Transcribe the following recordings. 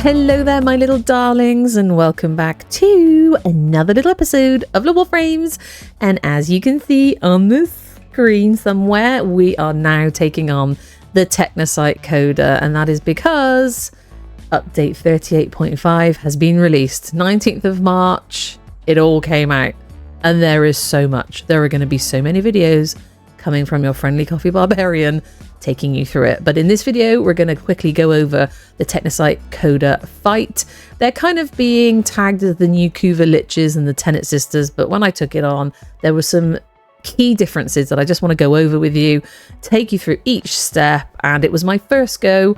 Hello there, my little darlings, and welcome back to another little episode of the Warframes. And as you can see on the screen somewhere, we are now taking on the Technocyte Coda, and that is because update 38.5 has been released. 19th of March, it all came out, and there is so much. There are going to be so many videos coming from your friendly coffee Barbarian taking you through it. But in this video, we're going to quickly go over the Technocyte Coda fight. They're kind of being tagged as the new Kuva Liches and the Tenet Sisters, but when I took it on, there were some key differences that I just want to go over with you, take you through each step, and it was my first go,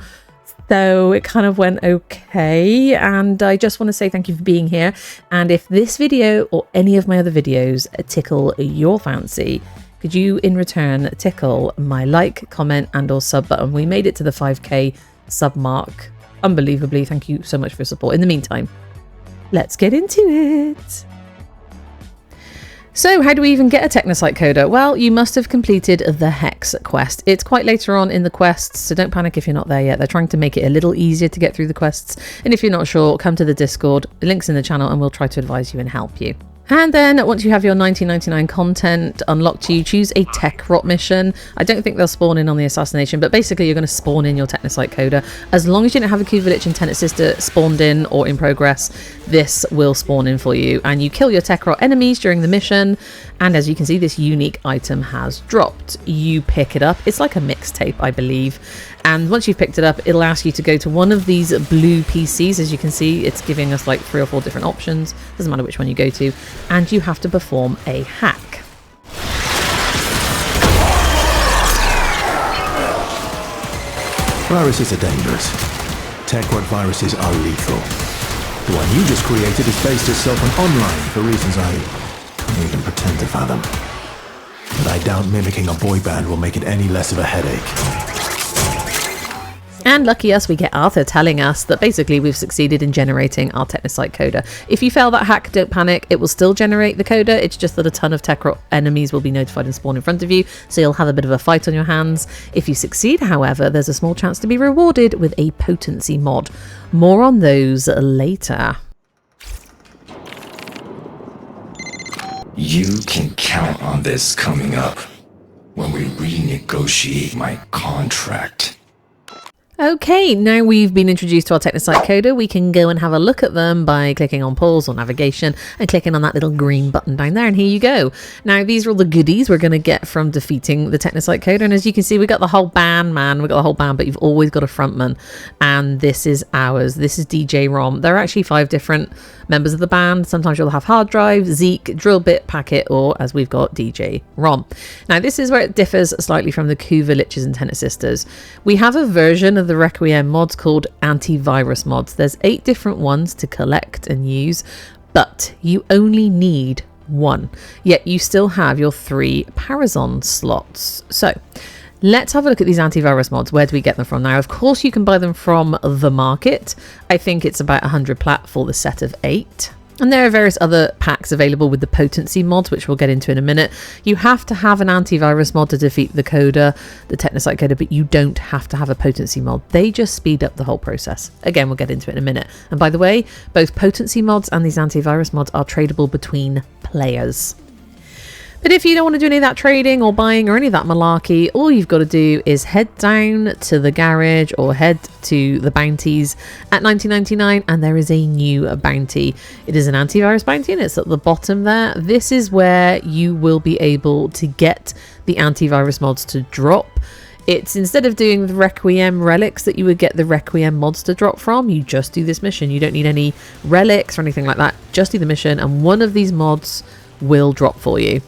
so it kind of went okay, and I just want to say thank you for being here. And if this video or any of my other videos tickle your fancy, could you in return tickle my like, comment and or sub button? We made it to the 5k sub mark unbelievably. Thank you so much for your support. In the meantime, let's get into it. So how do we even get a Technocyte Coda? Well, you must have completed the Hex quest. It's quite later on in the quests, so don't panic if you're not there yet. They're trying to make it a little easier to get through the quests. And if you're not sure, come to the Discord, the link's in the channel, and we'll try to advise you and help you. And then once you have your 1999 content unlocked, you choose a tech rot mission. I don't think they'll spawn in on the assassination, but basically you're going to spawn in your Technocyte Coda. As long as you don't have a Kuva Lich and Tenet Sister spawned in or in progress, this will spawn in for you. And you kill your tech rot enemies during the mission. And as you can see, this unique item has dropped. You pick it up. It's like a mixtape, I believe. And once you've picked it up, it'll ask you to go to one of these blue PCs. As you can see, it's giving us like 3 or 4 different options. Doesn't matter which one you go to. And you have to perform a hack. Viruses are dangerous. Tech-rot viruses are lethal. The one you just created has based itself on online for reasons I can't even pretend to fathom. But I doubt mimicking a boy band will make it any less of a headache. And lucky us, we get Arthur telling us that basically we've succeeded in generating our Technocyte Coda. If you fail that hack, don't panic. It will still generate the Coda. It's just that a ton of tech rot enemies will be notified and spawn in front of you, so you'll have a bit of a fight on your hands. If you succeed, however, there's a small chance to be rewarded with a Potency Mod. More on those later. You can count on this coming up when we renegotiate my contract. Okay, now we've been introduced to our Technocyte Coda, we can go and have a look at them by clicking on pause or navigation and clicking on that little green button down there, and here you go. Now these are all the goodies we're going to get from defeating the Technocyte Coda, and as you can see, we got the whole band, man. We got the whole band, but you've always got a frontman, and this is ours. This is DJ Rom. There are actually 5 different members of the band. Sometimes you'll have Hard Drive, Zeke, Drill Bit, Packet, or as we've got, DJ Rom. Now this is where it differs slightly from the Kuva Liches and Tenet Sisters. We have a version of the Requiem mods called Antivirus mods. There's 8 different ones to collect and use, but you only need 1. Yet you still have your 3 Parazon slots. So let's have a look at these antivirus mods. Where do we get them from? Now, of course, you can buy them from the market. I think it's about 100 plat for the set of 8. And there are various other packs available with the Potency Mods, which we'll get into in a minute. You have to have an antivirus mod to defeat the Coda, the Technocyte Coda, but you don't have to have a Potency Mod. They just speed up the whole process. Again, we'll get into it in a minute. And by the way, both Potency Mods and these antivirus mods are tradable between players. But if you don't want to do any of that trading or buying or any of that malarkey, all you've got to do is head down to the garage or head to the bounties at 19.99, and there is a new bounty. It is an antivirus bounty and it's at the bottom there. This is where you will be able to get the antivirus mods to drop. It's instead of doing the Requiem relics that you would get the Requiem mods to drop from, you just do this mission. You don't need any relics or anything like that. Just do the mission and one of these mods will drop for you.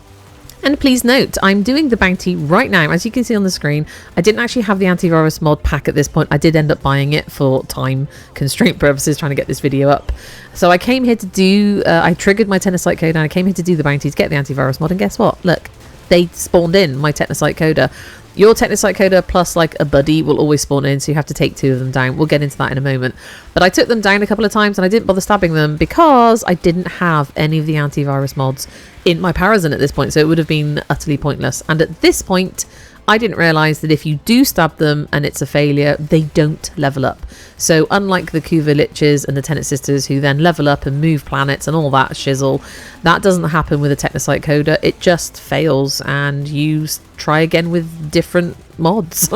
And please note, I'm doing the bounty right now. As you can see on the screen, I didn't actually have the antivirus mod pack at this point. I did end up buying it for time constraint purposes, trying to get this video up. So I came here to do, I triggered my Technocyte Coda and I came here to do the bounty to get the antivirus mod. And guess what? Look, they spawned in my Technocyte Coda. Your Technocyte Coda plus like a buddy will always spawn in, so you have to take 2 of them down. We'll get into that in a moment. But I took them down a couple of times and I didn't bother stabbing them because I didn't have any of the antivirus mods in my Parazon at this point, so it would have been utterly pointless. And at this point, I didn't realize that if you do stab them and it's a failure, they don't level up. So unlike the Kuva Liches and the Tenet Sisters, who then level up and move planets and all that shizzle, that doesn't happen with a Technocyte Coda. It just fails and you try again with different mods.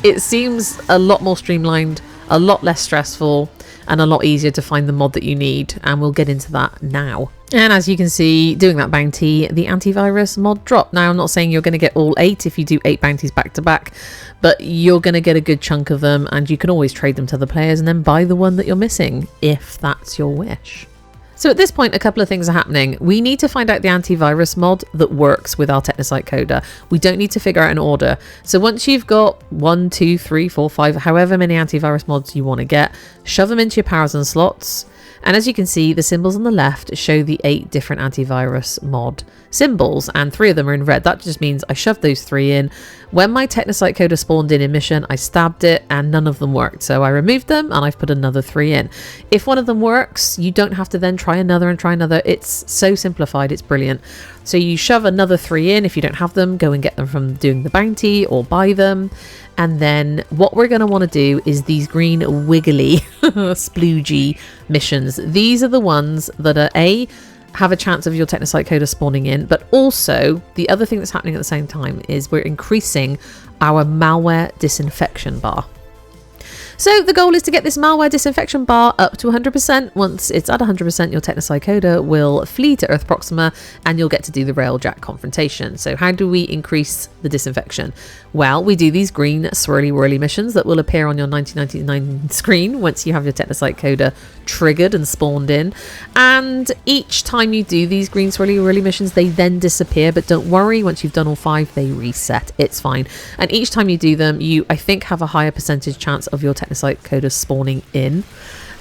It seems a lot more streamlined, a lot less stressful, and a lot easier to find the mod that you need, and we'll get into that now. And as you can see, doing that bounty, the antivirus mod dropped. Now, I'm not saying you're going to get all 8 if you do 8 bounties back to back, but you're going to get a good chunk of them, and you can always trade them to other players and then buy the one that you're missing, if that's your wish. So at this point, a couple of things are happening. We need to find out the antivirus mod that works with our Technocyte Coda. We don't need to figure out an order. So once you've got 1, 2, 3, 4, 5, however many antivirus mods you want to get, shove them into your powers and slots. And as you can see, the symbols on the left show the 8 different antivirus mod symbols, and 3 of them are in red. That just means I shoved those 3 in. When my Technocyte Coda spawned in mission, I stabbed it and none of them worked. So I removed them and I've put another 3 in. If one of them works, you don't have to then try another and try another. It's so simplified, it's brilliant. So you shove another 3 in. If you don't have them, go and get them from doing the bounty or buy them. And then what we're going to want to do is these green wiggly sploogey missions. These are the ones that are have a chance of your Technocyte Coda spawning in, but also the other thing that's happening at the same time is we're increasing our Malware Disinfection bar. So the goal is to get this Malware Disinfection bar up to 100%. Once it's at 100%, your Technocyte Coda will flee to Earth Proxima and you'll get to do the Railjack confrontation. So how do we increase the disinfection? Well, we do these green swirly whirly missions that will appear on your 1999 screen once you have your Technocyte Coda triggered and spawned in. And each time you do these green swirly whirly missions, they then disappear. But don't worry, once you've done all 5, they reset. It's fine. And each time you do them, you, I think, have a higher percentage chance of your Technocyte Coda spawning in.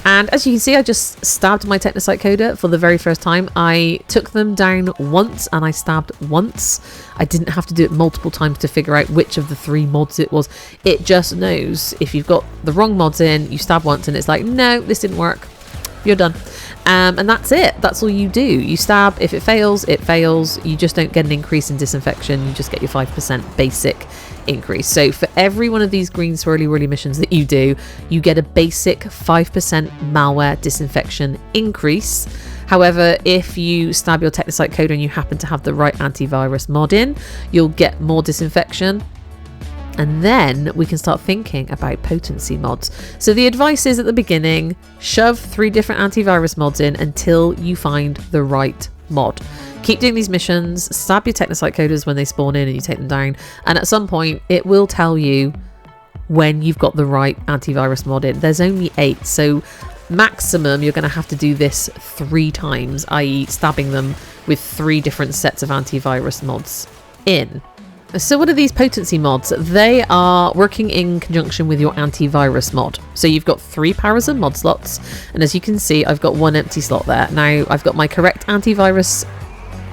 And as you can see, I just stabbed my Technocyte Coda for the very first time. I took them down once and I stabbed once. I didn't have to do it multiple times to figure out which of the 3 mods it was. It just knows if you've got the wrong mods in, you stab once and it's like, no, this didn't work. You're done. And that's it. That's all you do. You stab. If it fails, it fails. You just don't get an increase in disinfection. You just get your 5% basic increase. So for every one of these green swirly whirly missions that you do, you get a basic 5% malware disinfection increase. However, if you stab your Technocyte Coda and you happen to have the right antivirus mod in, you'll get more disinfection. And then we can start thinking about potency mods. So the advice is at the beginning, shove 3 different antivirus mods in until you find the right mod. Keep doing these missions, stab your Technocyte Codas when they spawn in and you take them down. And at some point, it will tell you when you've got the right antivirus mod in. There's only 8, so maximum you're going to have to do this 3 times, i.e. stabbing them with 3 different sets of antivirus mods in. So what are these potency mods? They are working in conjunction with your antivirus mod. So you've got 3 powers and mod slots, and as you can see, I've got 1 empty slot there. Now I've got my correct antivirus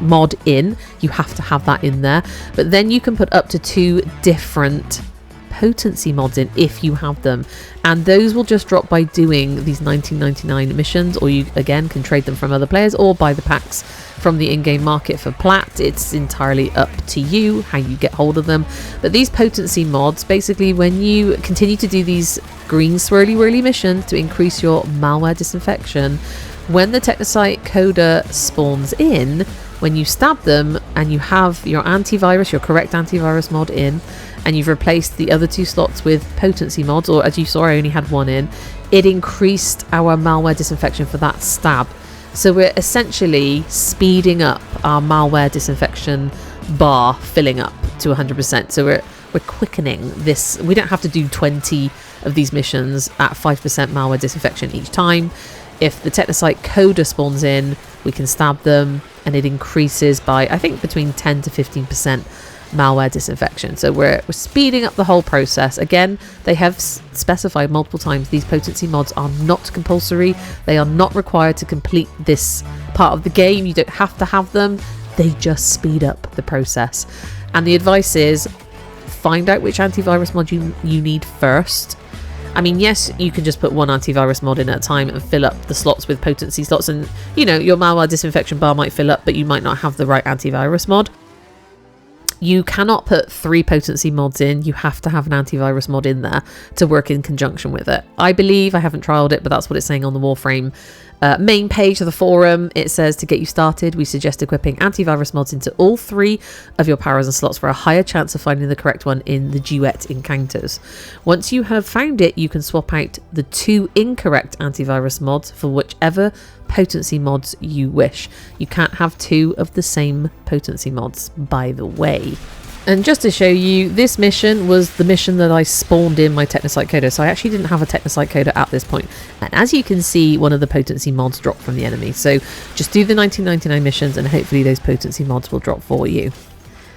mod in. You have to have that in there, but then you can put up to 2 different potency mods in if you have them, and those will just drop by doing these 1999 missions, or you again can trade them from other players or buy the packs from the in-game market for plat. It's entirely up to you how you get hold of them. But these potency mods, basically when you continue to do these green swirly whirly missions to increase your malware disinfection, when the Technocyte Coda spawns in, when you stab them and you have your antivirus, your correct antivirus mod in, and you've replaced the other 2 slots with potency mods, or as you saw, I only had 1 in, it increased our malware disinfection for that stab. So we're essentially speeding up our malware disinfection bar filling up to 100%. So we're quickening this. We don't have to do 20 of these missions at 5% malware disinfection each time. If the Technocyte Coda spawns in, we can stab them and it increases by, I think, between 10 to 15% malware disinfection. So we're speeding up the whole process. Again, they have specified multiple times these potency mods are not compulsory. They are not required to complete this part of the game. You don't have to have them. They just speed up the process. And the advice is find out which antivirus mod you need first. I mean, yes, you can just put 1 antivirus mod in at a time and fill up the slots with potency slots, and you know, your malware disinfection bar might fill up, but you might not have the right antivirus mod. You cannot put 3 potency mods in. You have to have an antivirus mod in there to work in conjunction with it. I believe, I haven't trialed it, but that's what it's saying on the Warframe main page of the forum. It says, to get you started, we suggest equipping antivirus mods into all 3 of your powers and slots for a higher chance of finding the correct one in the duet encounters. Once you have found it, you can swap out the 2 incorrect antivirus mods for whichever potency mods you wish. You can't have 2 of the same potency mods, by the way. And just to show you, this mission was the mission that I spawned in my Technocyte Coda, so I actually didn't have a Technocyte Coda at this point. And as you can see, one of the potency mods dropped from the enemy. So just do the 1999 missions and hopefully those potency mods will drop for you.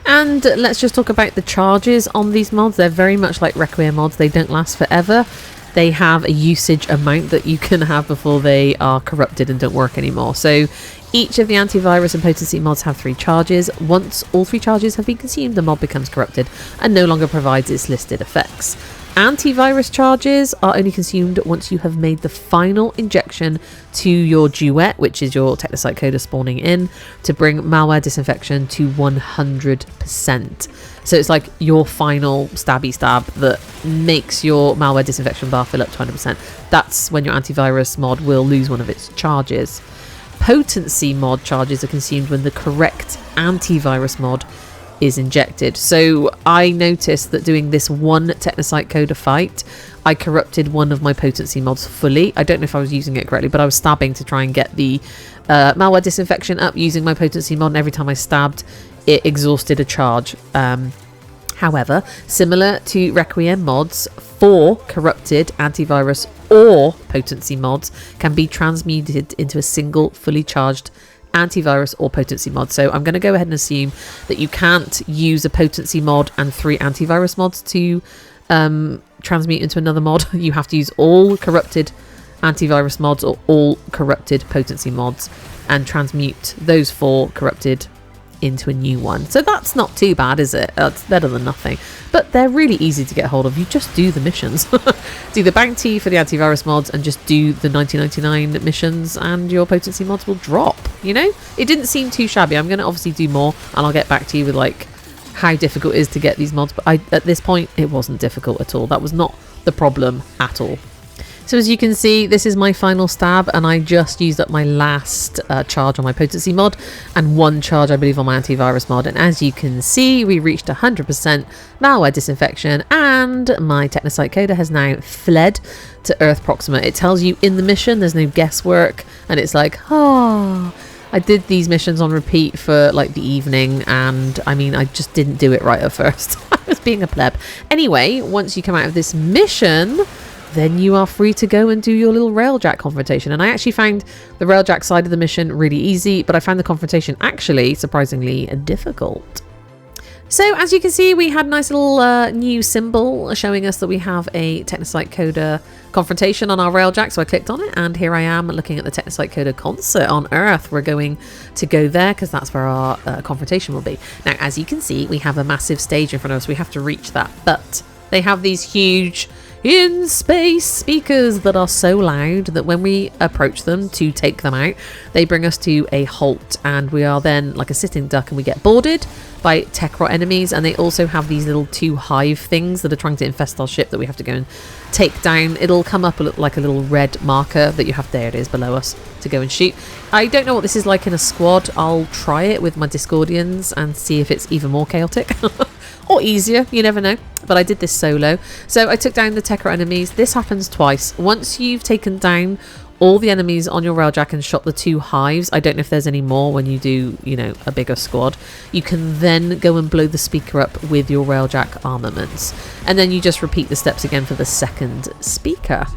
And let's just talk about the charges on these mods. They're very much like Requiem mods. They don't last forever. They have a usage amount that you can have before they are corrupted and don't work anymore. So each of the antivirus and potency mods have 3 charges. Once all 3 charges have been consumed, the mod becomes corrupted and no longer provides its listed effects. Antivirus charges are only consumed once you have made the final injection to your duet, which is your Technocyte Coda spawning in, to bring Malware Disinfection to 100%. So it's like your final stabby stab that makes your Malware Disinfection bar fill up to 100%. That's when your antivirus mod will lose one of its charges. Potency mod charges are consumed when the correct antivirus mod is injected. So I noticed that doing this one Technocyte Coda fight, I corrupted one of my potency mods fully. I don't know if I was using it correctly, but I was stabbing to try and get the Malware Disinfection up using my potency mod, and every time I stabbed, it exhausted a charge. However, similar to Requiem mods, 4 corrupted antivirus or potency mods can be transmuted into a single fully charged antivirus or potency mod. So I'm going to go ahead and assume that you can't use a potency mod and 3 antivirus mods to transmute into another mod. You have to use all corrupted antivirus mods or all corrupted potency mods and transmute those 4 corrupted into a new one. So that's not too bad, is it? It's better than nothing. But they're really easy to get hold of. You just do the missions. Do the bounty for the antivirus mods and just do the 1999 missions and your potency mods will drop, you know? It didn't seem too shabby. I'm going to obviously do more and I'll get back to you with like how difficult it is to get these mods. But at this point, it wasn't difficult at all. That was not the problem at all. So as you can see, this is my final stab and I just used up my last charge on my potency mod and 1 charge I believe on my antivirus mod, and as you can see we reached 100% Malware Disinfection and my Technocyte Coda has now fled to Earth Proxima. It tells you in the mission, there's no guesswork, and it's like, oh, I did these missions on repeat for like the evening and I mean I just didn't do it right at first. I was being a pleb. Anyway, once you come out of this mission, then you are free to go and do your little Railjack confrontation. And I actually found the Railjack side of the mission really easy, but I found the confrontation actually surprisingly difficult. So as you can see, we had a nice little new symbol showing us that we have a Technocyte Coda confrontation on our Railjack. So I clicked on it and here I am looking at the Technocyte Coda concert on Earth. We're going to go there because that's where our confrontation will be. Now, as you can see, we have a massive stage in front of us. We have to reach that, but they have these huge in space speakers that are so loud that when we approach them to take them out, they bring us to a halt and we are then like a sitting duck and we get boarded by Techrot enemies. And they also have these little 2 hive things that are trying to infest our ship that we have to go and take down. It'll come up like a little red marker that you have, there it is below us, to go and shoot. I don't know what this is like in a squad. I'll try it with my Discordians and see if it's even more chaotic or easier, you never know. But I did this solo. So I took down the Techrot enemies. This happens twice. Once you've taken down all the enemies on your Railjack and shot the 2 hives, I don't know if there's any more when you do, you know, a bigger squad, you can then go and blow the speaker up with your Railjack armaments. And then you just repeat the steps again for the second speaker.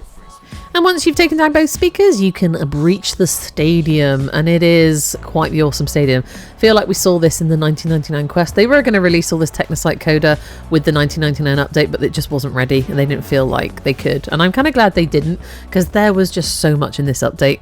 And once you've taken down both speakers, you can breach the stadium, and it is quite the awesome stadium. Feel like we saw this in the 1999 quest. They were going to release all this Technocyte Coda with the 1999 update, but it just wasn't ready, and they didn't feel like they could. And I'm kind of glad they didn't, because there was just so much in this update.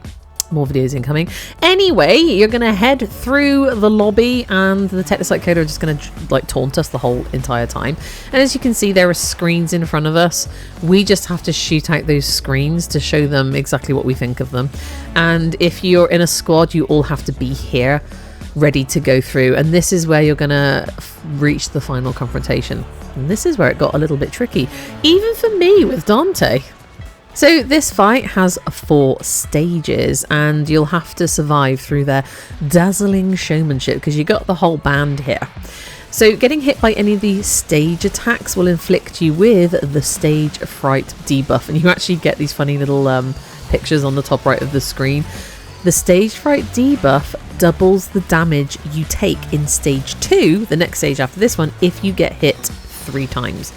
more videos incoming. Anyway, you're going to head through the lobby and the Technocyte Coda are just going to like taunt us the whole entire time. And as you can see, there are screens in front of us. We just have to shoot out those screens to show them exactly what we think of them. And if you're in a squad, you all have to be here ready to go through. And this is where you're going to reach the final confrontation. And this is where it got a little bit tricky, even for me with Dante. So this fight has 4 stages and you'll have to survive through their dazzling showmanship because you got the whole band here. So getting hit by any of the stage attacks will inflict you with the stage fright debuff, and you actually get these funny little pictures on the top right of the screen. The stage fright debuff doubles the damage you take in stage 2, the next stage after this one, if you get hit 3 times.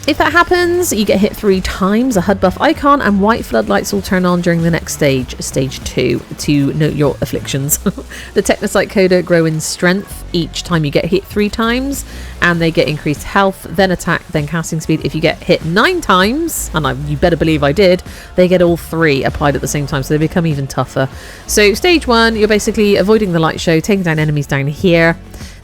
If that happens, you get hit 3 times, a HUD buff icon and white floodlights will turn on during the next stage, stage 2, to note your afflictions. The Technocyte Coda grow in strength each time you get hit 3 times, and they get increased health, then attack, then casting speed. If you get hit 9 times, and you better believe I did, they get all 3 applied at the same time, so they become even tougher. So stage 1, you're basically avoiding the light show, taking down enemies down here.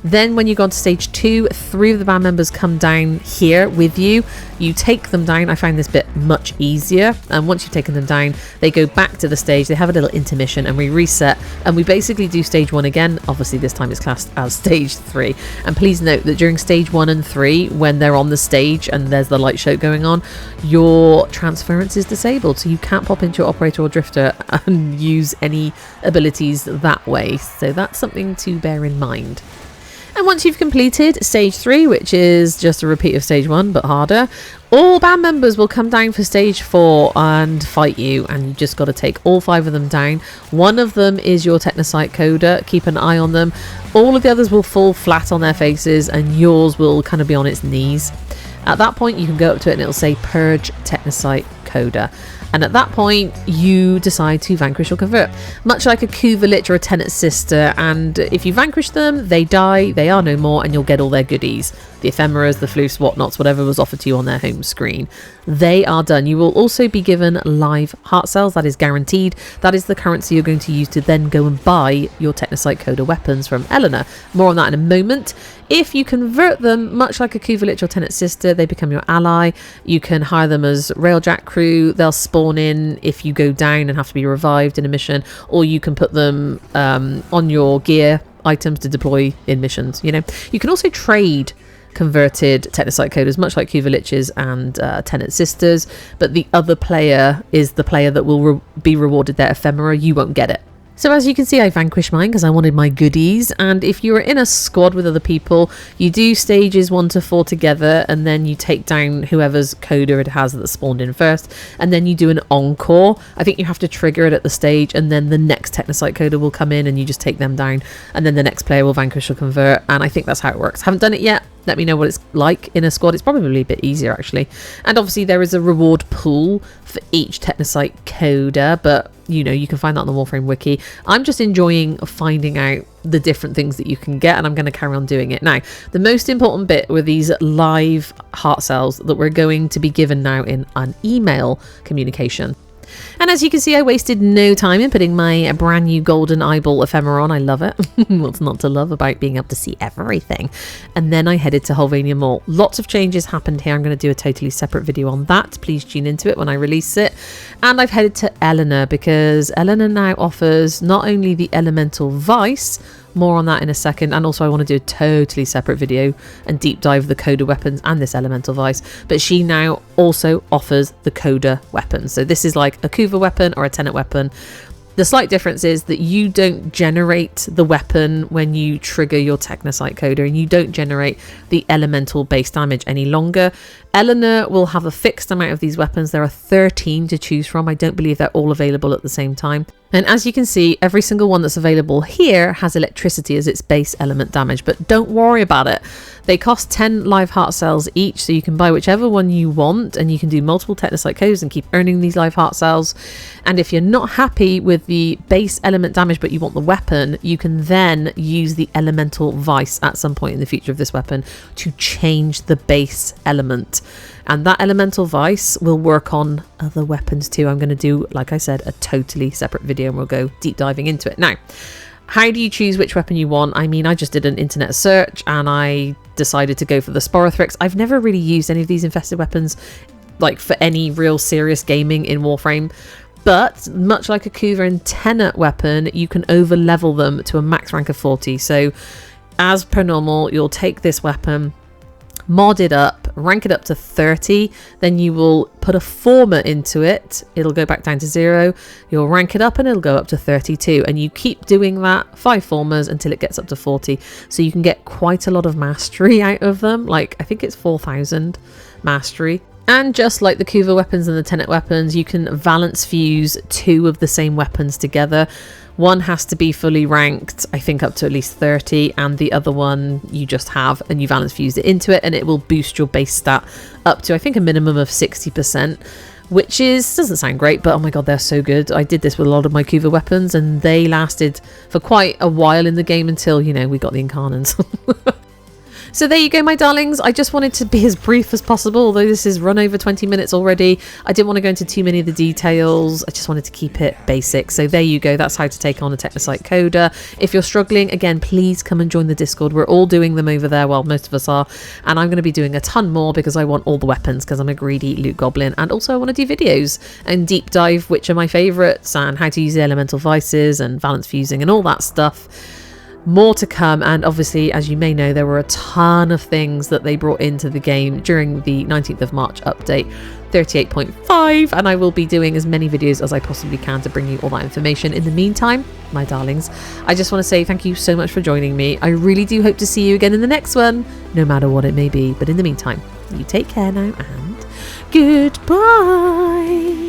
Then when you go on to stage 2, 3 of the band members come down here with you. You take them down. I find this bit much easier. And once you've taken them down, they go back to the stage. They have a little intermission and we reset. And we basically do stage 1 again. Obviously, this time it's classed as stage 3. And please note that during stage 1 and 3, when they're on the stage and there's the light show going on, your transference is disabled. So you can't pop into your operator or drifter and use any abilities that way. So that's something to bear in mind. And once you've completed stage 3, which is just a repeat of stage 1 but harder, all band members will come down for stage 4 and fight you, and you just got to take all 5 of them down. One of them is your Technocyte Coda. Keep an eye on them. All of the others will fall flat on their faces and yours will kind of be on its knees. At that point you can go up to it and it'll say Purge Technocyte Coda. And at that point, you decide to vanquish or convert. Much like a Kuva Lich or a Tenet Sister, and if you vanquish them, they die, they are no more, and you'll get all their goodies. The ephemeras, the floofs, whatnots, whatever was offered to you on their home screen. They are done. You will also be given live heart cells, that is guaranteed. That is the currency you're going to use to then go and buy your Technocyte Coda weapons from Eleanor. More on that in a moment. If you convert them, much like a Kuva Lich or Tenet Sister, they become your ally. You can hire them as Railjack crew. They'll spawn in if you go down and have to be revived in a mission, or you can put them on your gear items to deploy in missions. You know, you can also trade converted Technocyte Codas, much like Kuva Liches and Tenet Sisters, but the other player is the player that will be rewarded their ephemera. You won't get it. So as you can see, I vanquished mine because I wanted my goodies. And if you're in a squad with other people, you do stages 1 to 4 together, and then you take down whoever's coda it has that spawned in first, and then you do an encore. I think you have to trigger it at the stage, and then the next Technocyte Coda will come in and you just take them down, and then the next player will vanquish or convert. And I think that's how it works. Haven't done it yet. Let me know what it's like in a squad. It's probably a bit easier actually. And obviously there is a reward pool for each Technocyte Coda, but you know, you can find that on the Warframe wiki. I'm just enjoying finding out the different things that you can get, and I'm going to carry on doing it. Now, the most important bit were these live heart cells that we're going to be given now in an email communication. And as you can see, I wasted no time in putting my brand new golden eyeball ephemera on. I love it. What's not to love about being able to see everything? And then I headed to Holvania Mall. Lots of changes happened here. I'm going to do a totally separate video on that. Please tune into it when I release it. And I've headed to Eleanor because Eleanor now offers not only the Elemental Vice, more on that in a second, and also I want to do a totally separate video and deep dive the Coda weapons and this Elemental Vice, but she now also offers the Coda weapons. So this is like a Kuva weapon or a Tenet weapon. The slight difference is that you don't generate the weapon when you trigger your Technocyte Coda, and you don't generate the elemental base damage any longer. Eleanor will have a fixed amount of these weapons. There are 13 to choose from. I don't believe they're all available at the same time. And as you can see, every single one that's available here has electricity as its base element damage, but don't worry about it. They cost 10 live heart cells each, so you can buy whichever one you want, and you can do multiple Technocyte codes and keep earning these live heart cells. And if you're not happy with the base element damage but you want the weapon, you can then use the Elemental Vice at some point in the future of this weapon to change the base element. And that elemental vice will work on other weapons too. I'm going to do, like I said, a totally separate video and we'll go deep diving into it. Now, how do you choose which weapon you want? I mean, I just did an internet search and I decided to go for the Sporothrix. I've never really used any of these infested weapons like for any real serious gaming in Warframe. But much like a Kuva and Tenet weapon, you can over level them to a max rank of 40. So as per normal, you'll take this weapon, mod it up, rank it up to 30, then you will put a former into it. It'll go back down to 0. You'll rank it up and it'll go up to 32. And you keep doing that, 5 formers until it gets up to 40. So you can get quite a lot of mastery out of them. Like, I think it's 4,000 mastery. And just like the Kuva weapons and the Tenet weapons, you can valence fuse 2 of the same weapons together. One has to be fully ranked, I think up to at least 30, and the other one you just have and you valence fuse it into it and it will boost your base stat up to, I think, a minimum of 60%, which doesn't sound great, but oh my god, they're so good. I did this with a lot of my Kuva weapons and they lasted for quite a while in the game until, you know, we got the Incarnans. So there you go, my darlings. I just wanted to be as brief as possible, although this is run over 20 minutes already. I didn't want to go into too many of the details. I just wanted to keep it basic. So there you go. That's how to take on a Technocyte Coda. If you're struggling, again, please come and join the Discord. We're all doing them over there. Well, most of us are. And I'm going to be doing a ton more because I want all the weapons because I'm a greedy loot goblin. And also I want to do videos and deep dive which are my favourites and how to use the elemental vices and valence fusing and all that stuff. More to come, and obviously, as you may know, there were a ton of things that they brought into the game during the 19th of March update 38.5, and I will be doing as many videos as I possibly can to bring you all that information. In the meantime, my darlings, I just want to say thank you so much for joining me. I really do hope to see you again in the next one, no matter what it may be. But in the meantime, you take care now, and goodbye.